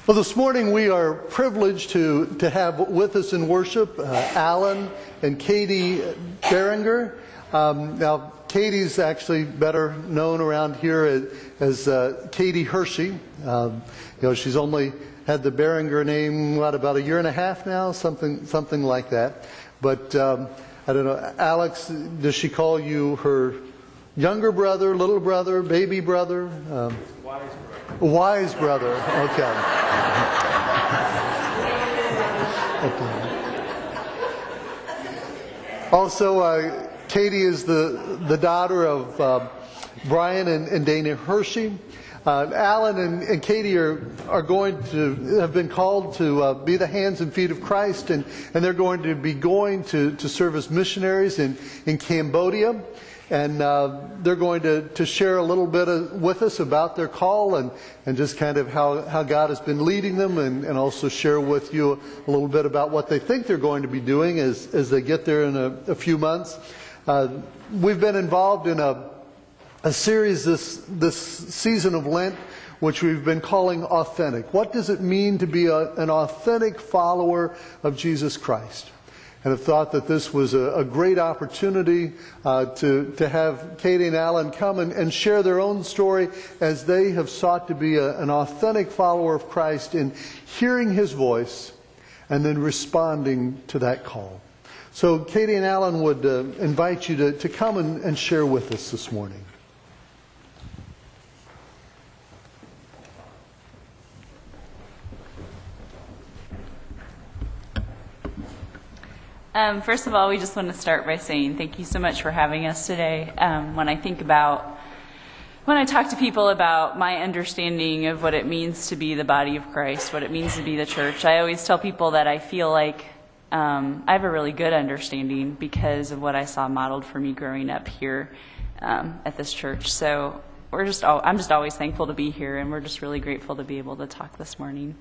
Well, this morning we are privileged to have with us in worship Alan and Katy Beringer. Now, Katy's actually better known around here as Katy Hershey. She's only had the Beringer name, about a year and a half now, something like that. But I don't know, Alex, does she call you her younger brother, little brother, baby brother? Wise brother. Wise brother, okay. Also, Katy is the daughter of Brian and Dana Hershey. Alan and Katy are going to have been called to be the hands and feet of Christ, and they're going to be going to serve as missionaries in Cambodia. And they're going to share a little bit with us about their call and just kind of how God has been leading them, and also share with you a little bit about what they think they're going to be doing as they get there in a few months. We've been involved in a series this season of Lent, which we've been calling Authentic. What does it mean to be an authentic follower of Jesus Christ? And I thought that this was a great opportunity to have Katy and Alan come and share their own story as they have sought to be an authentic follower of Christ in hearing His voice and then responding to that call. So Katy and Alan would invite you to come and share with us this morning. First of all, we just want to start by saying thank you so much for having us today. When I talk to people about my understanding of what it means to be the body of Christ, what it means to be the church, I always tell people that I feel like I have a really good understanding because of what I saw modeled for me growing up here at this church. So I'm just always thankful to be here, and we're just really grateful to be able to talk this morning.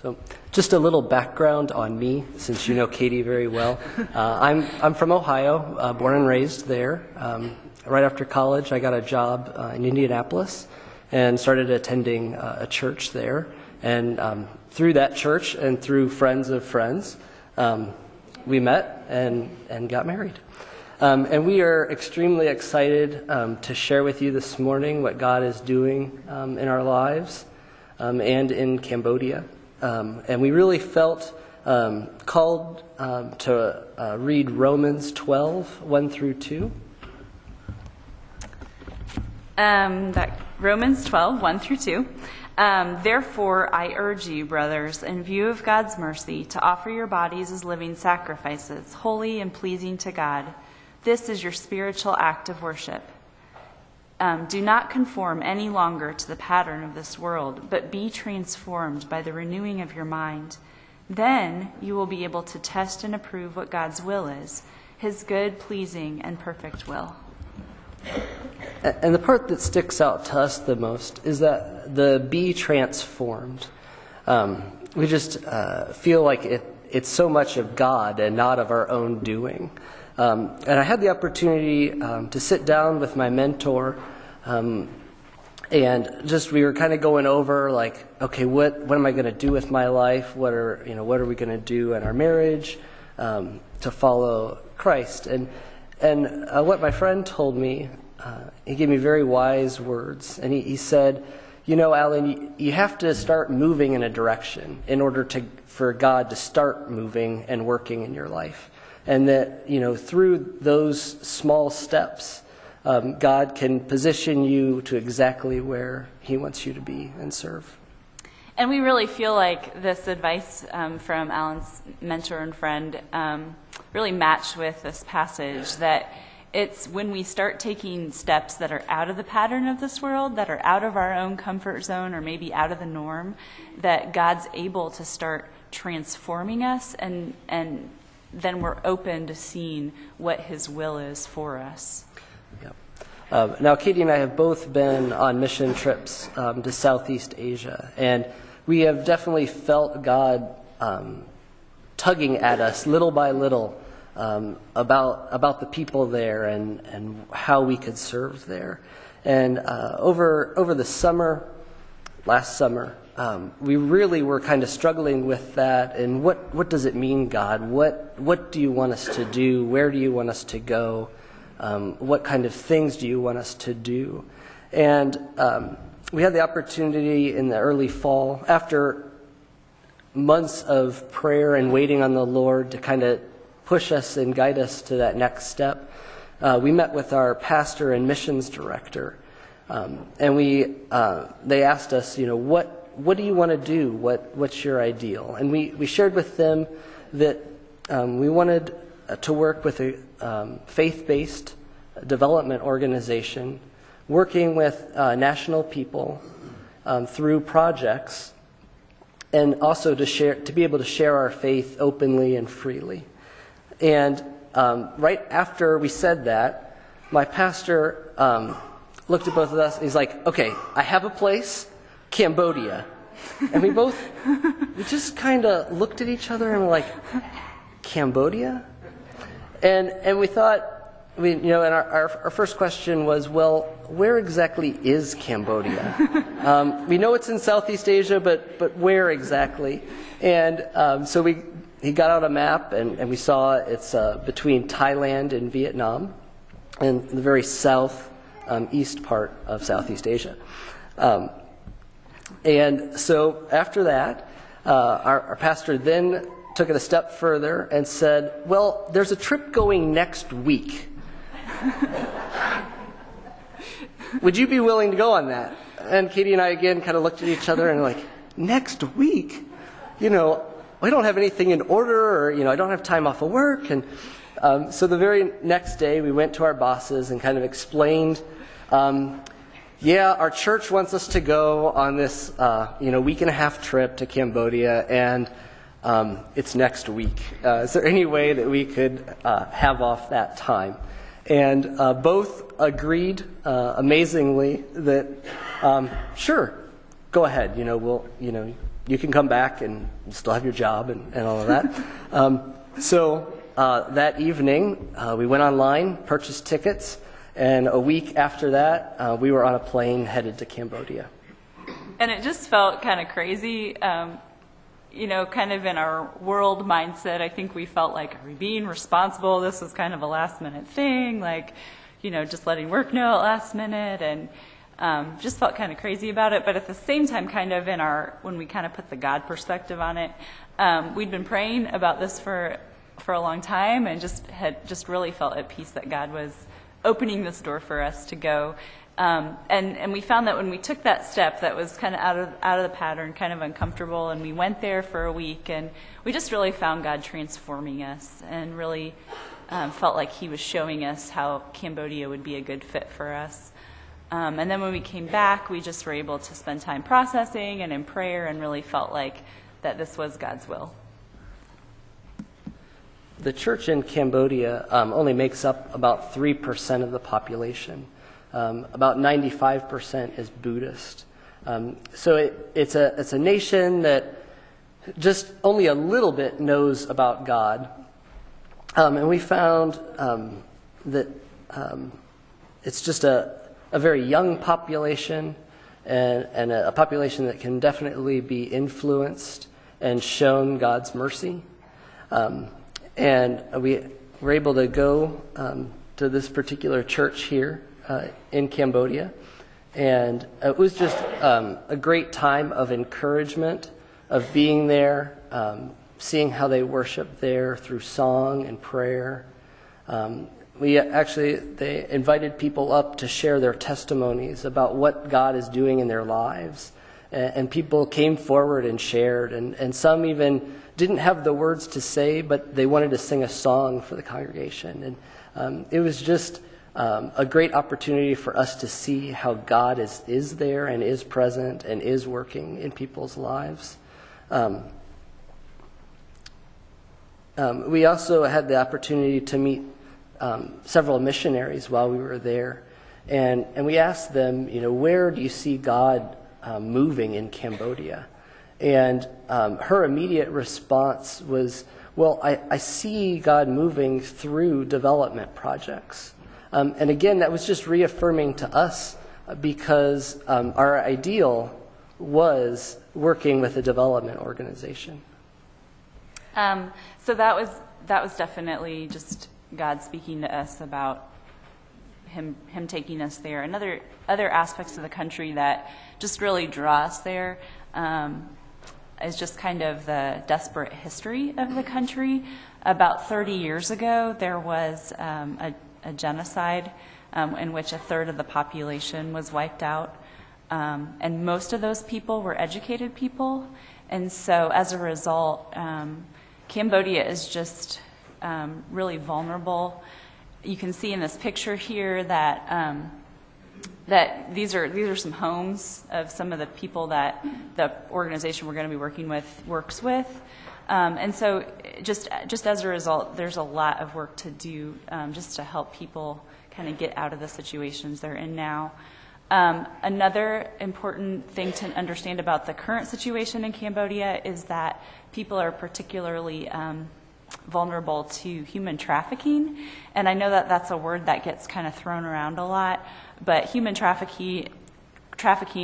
So, just a little background on me, since you know Katy very well. I'm from Ohio, born and raised there. Right after college, I got a job in Indianapolis and started attending a church there. And through that church and through friends of friends, we met and got married. And we are extremely excited to share with you this morning what God is doing in our lives and in Cambodia. And we really felt called to read Romans 12, 1 through 2. Romans 12, 1 through 2. Therefore, I urge you, brothers, in view of God's mercy, to offer your bodies as living sacrifices, holy and pleasing to God. This is your spiritual act of worship. Do not conform any longer to the pattern of this world, but be transformed by the renewing of your mind. Then you will be able to test and approve what God's will is, His good, pleasing, and perfect will. And the part that sticks out to us the most is that the be transformed. We just feel like it's so much of God and not of our own doing. And I had the opportunity to sit down with my mentor, and just we were kind of going over like, okay, what am I going to do with my life? What are we going to do in our marriage to follow Christ? And what my friend told me, he gave me very wise words, and he said, Alan, you have to start moving in a direction in order for God to start moving and working in your life. And that, through those small steps, God can position you to exactly where He wants you to be and serve. And we really feel like this advice from Alan's mentor and friend really matched with this passage, that it's when we start taking steps that are out of the pattern of this world, that are out of our own comfort zone or maybe out of the norm, that God's able to start transforming us, and then we're open to seeing what His will is for us. Yep. Now, Katy and I have both been on mission trips to Southeast Asia, and we have definitely felt God tugging at us little by little about the people there and how we could serve there. And over the summer, last summer, we really were kind of struggling with that. And what does it mean, God? What do you want us to do? Where do you want us to go? What kind of things do you want us to do? And we had the opportunity in the early fall, after months of prayer and waiting on the Lord to kind of push us and guide us to that next step. We met with our pastor and missions director, and they asked us, what do you want to do? What's your ideal? And we shared with them that we wanted to work with a faith-based development organization, working with national people through projects, and also to be able to share our faith openly and freely. And right after we said that, my pastor looked at both of us and he's like, okay, I have a place, Cambodia. And we just kind of looked at each other and were like, Cambodia? And we thought, and our first question was, well, where exactly is Cambodia? We know it's in Southeast Asia, but where exactly? And so he got out a map, and we saw it's between Thailand and Vietnam, and the very east part of Southeast Asia. And so after that, our pastor then took it a step further and said, well, there's a trip going next week. Would you be willing to go on that? And Katy and I again kind of looked at each other and were like, next week? We don't have anything in order, or, I don't have time off of work. And so the very next day we went to our bosses and kind of explained, our church wants us to go on this, week and a half trip to Cambodia, and it's next week. Is there any way that we could have off that time? And both agreed amazingly that, sure, go ahead. You can come back and still have your job and all of that. So that evening, we went online, purchased tickets, and a week after that, we were on a plane headed to Cambodia. And it just felt kind of crazy. Kind of in our world mindset, I think we felt like, are we being responsible? This was kind of a last minute thing, just letting work know at last minute, and just felt kind of crazy about it. But at the same time, kind of when we kind of put the God perspective on it, we'd been praying about this for a long time, and just really felt at peace that God was opening this door for us to go. And we found that when we took that step, that was kind of out of the pattern, kind of uncomfortable, and we went there for a week, and we just really found God transforming us, and really felt like He was showing us how Cambodia would be a good fit for us. And then when we came back, we just were able to spend time processing and in prayer, and really felt like that this was God's will. The church in Cambodia only makes up about 3% of the population. About 95% is Buddhist. So it's a nation that just only a little bit knows about God. And we found that it's just a very young population, and a population that can definitely be influenced and shown God's mercy. And we were able to go to this particular church here in Cambodia, and it was just a great time of encouragement, of being there, seeing how they worship there through song and prayer. They invited people up to share their testimonies about what God is doing in their lives, and people came forward and shared, and some even didn't have the words to say, but they wanted to sing a song for the congregation. And it was just a great opportunity for us to see how God is there and is present and is working in people's lives. We also had the opportunity to meet several missionaries while we were there, and we asked them, where do you see God moving in Cambodia? And her immediate response was, well, I see God moving through development projects. And again, that was just reaffirming to us, because our ideal was working with a development organization? So that was definitely just God speaking to us about him taking us there. And other aspects of the country that just really draw us there is just kind of the desperate history of the country. About 30 years ago, there was a genocide in which a third of the population was wiped out. And most of those people were educated people. And so as a result, Cambodia is just really vulnerable. You can see in this picture here that that these are some homes of some of the people that the organization we're going to be working with works with. And so just as a result, there's a lot of work to do just to help people kind of get out of the situations they're in now. Another important thing to understand about the current situation in Cambodia is that people are particularly vulnerable to human trafficking. And I know that that's a word that gets kind of thrown around a lot, but human trafficking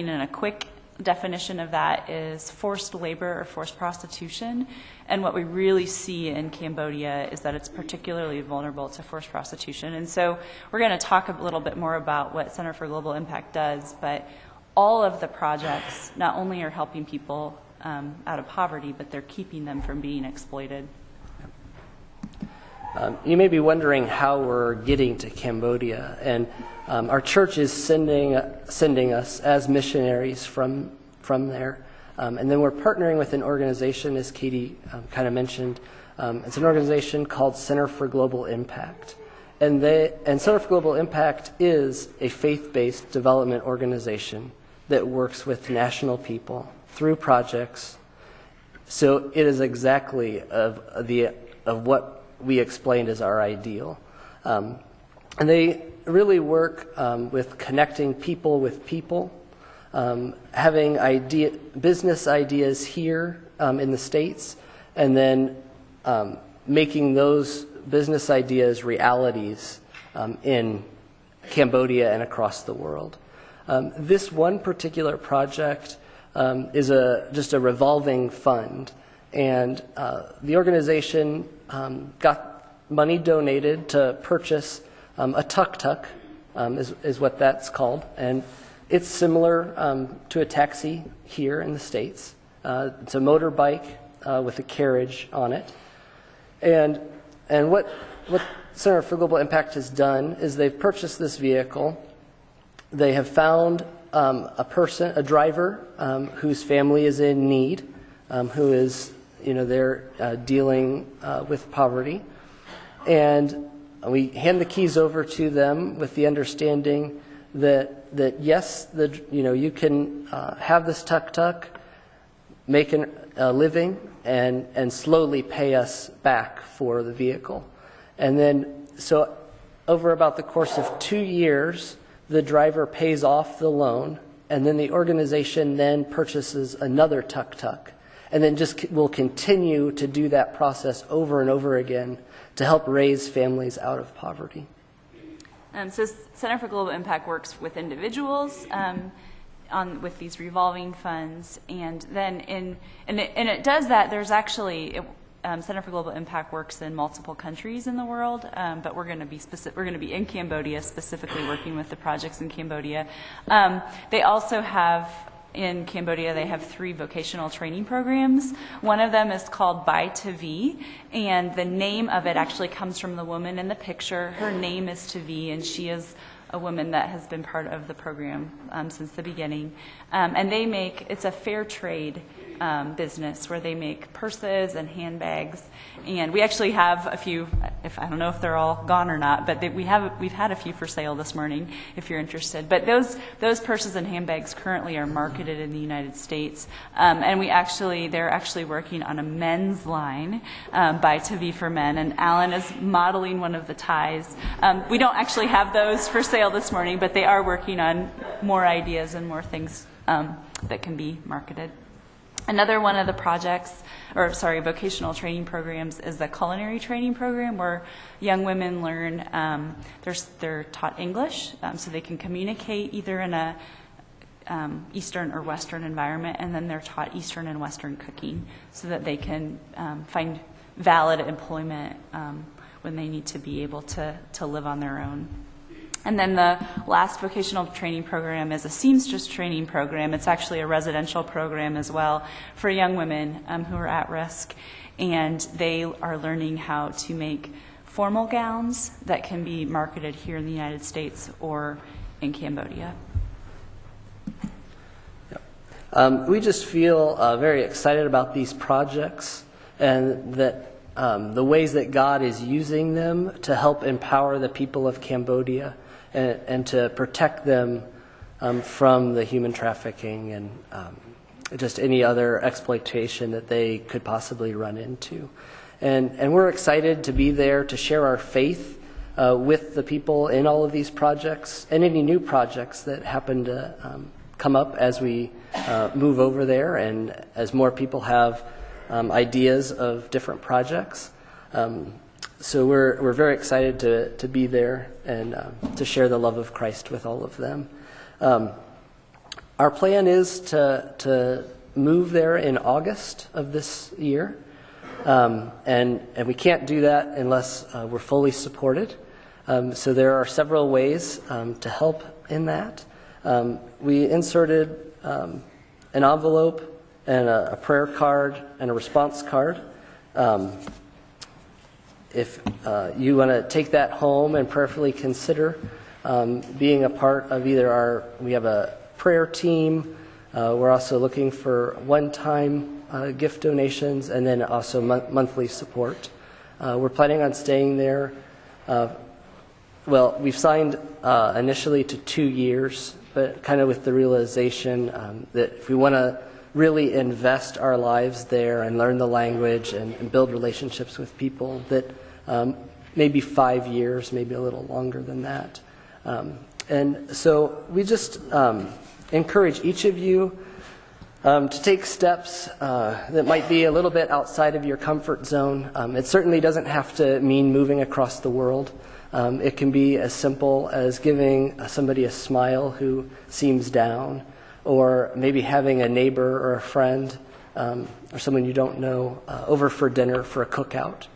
in a quick definition of that is forced labor or forced prostitution. And what we really see in Cambodia is that it's particularly vulnerable to forced prostitution. And so we're going to talk a little bit more about what Center for Global Impact does, but all of the projects not only are helping people out of poverty, but they're keeping them from being exploited. You may be wondering how we're getting to Cambodia, and our church is sending us as missionaries from there, and then we're partnering with an organization, as Katy kind of mentioned. It's an organization called Center for Global Impact, and Center for Global Impact is a faith-based development organization that works with national people through projects. So it is exactly of what we explained as our ideal. And they really work with connecting people with people, having business ideas here in the States, and then making those business ideas realities in Cambodia and across the world. This one particular project is just a revolving fund, and the organization got money donated to purchase a tuk-tuk, is what that's called, and it's similar to a taxi here in the States. It's a motorbike with a carriage on it, and what Center for Global Impact has done is they've purchased this vehicle. They have found a driver whose family is in need, who is they're dealing with poverty, and we hand the keys over to them with the understanding that yes, you can have this tuk-tuk, make a living, and slowly pay us back for the vehicle. And then, so over about the course of 2 years, the driver pays off the loan, and then the organization then purchases another tuk-tuk, and then just will continue to do that process over and over again to help raise families out of poverty. So Center for Global Impact works with individuals with these revolving funds, and then it does that. There's actually Center for Global Impact works in multiple countries in the world, but we're going to be We're going to be in Cambodia, specifically working with the projects in Cambodia. They also have. In Cambodia, they have 3 vocational training programs. One of them is called Bai Tavi, and the name of it actually comes from the woman in the picture. Her name is Tavi, and she is a woman that has been part of the program since the beginning. And it's a fair trade business where they make purses and handbags. And we actually have a few, I don't know if they're all gone or not, but we've had a few for sale this morning if you're interested. But those purses and handbags currently are marketed in the United States. And they're actually working on a men's line by Tavi for Men. And Alan is modeling one of the ties. We don't actually have those for sale this morning, but they are working on more ideas and more things that can be marketed. Another one of the vocational training programs is the culinary training program, where young women learn, they're taught English, so they can communicate either in Eastern or Western environment, and then they're taught Eastern and Western cooking so that they can find valid employment when they need to be able to live on their own. And then the last vocational training program is a seamstress training program. It's actually a residential program as well for young women who are at risk, and they are learning how to make formal gowns that can be marketed here in the United States or in Cambodia. We just feel very excited about these projects, and that the ways that God is using them to help empower the people of Cambodia and to protect them from the human trafficking and just any other exploitation that they could possibly run into. And we're excited to be there to share our faith with the people in all of these projects and any new projects that happen to come up as we move over there and as more people have ideas of different projects. So we're very excited to be there and to share the love of Christ with all of them. Our plan is to move there in August of this year, and we can't do that unless we're fully supported. So there are several ways to help in that. We inserted an envelope and a prayer card and a response card. If you want to take that home and prayerfully consider being a part of either we have a prayer team. We're also looking for one-time gift donations and then also monthly support. We're planning on staying there. Well, we've signed initially to 2 years, but kind of with the realization that if we want to really invest our lives there and learn the language and build relationships with people, that maybe 5 years, maybe a little longer than that. And so we just encourage each of you to take steps that might be a little bit outside of your comfort zone. It certainly doesn't have to mean moving across the world. It can be as simple as giving somebody a smile who seems down, or maybe having a neighbor or a friend or someone you don't know over for dinner for a cookout.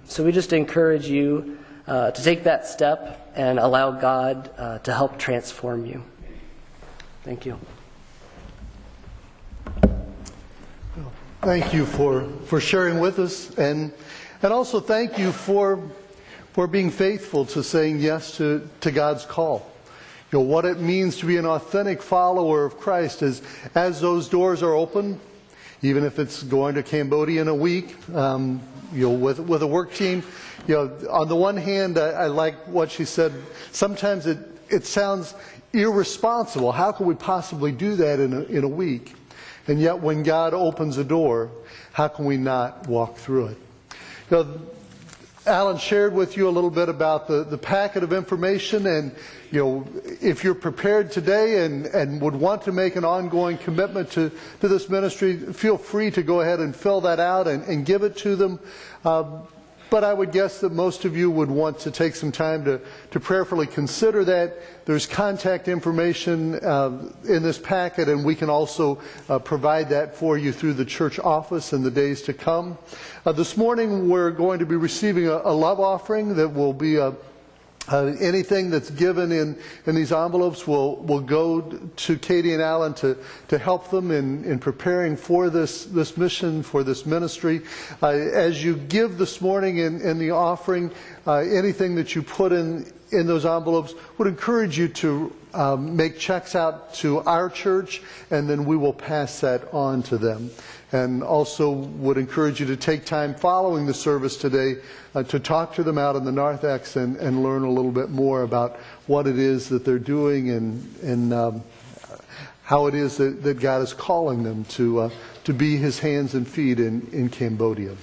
So we just encourage you to take that step and allow God to help transform you. Thank you. Thank you for sharing with us, and also thank you for being faithful to saying yes to God's call. You know, what it means to be an authentic follower of Christ is as those doors are open, even if it's going to Cambodia in a week, with a work team. On the one hand, I like what she said. Sometimes it sounds irresponsible. How can we possibly do that in a week? And yet when God opens a door, how can we not walk through it? Alan shared with you a little bit about the packet of information, and if you're prepared today and would want to make an ongoing commitment to this ministry, feel free to go ahead and fill that out and give it to them. But I would guess that most of you would want to take some time to prayerfully consider that. There's contact information in this packet, and we can also provide that for you through the church office in the days to come. This morning we're going to be receiving a love offering that will be anything that's given in these envelopes will go to Katy and Alan to help them in preparing for this mission, for this ministry. As you give this morning in the offering, anything that you put in those envelopes, would encourage you to make checks out to our church, and then we will pass that on to them. And also would encourage you to take time following the service today to talk to them out in the narthex and learn a little bit more about what it is that they're doing and how it is that God is calling them to be His hands and feet in Cambodia.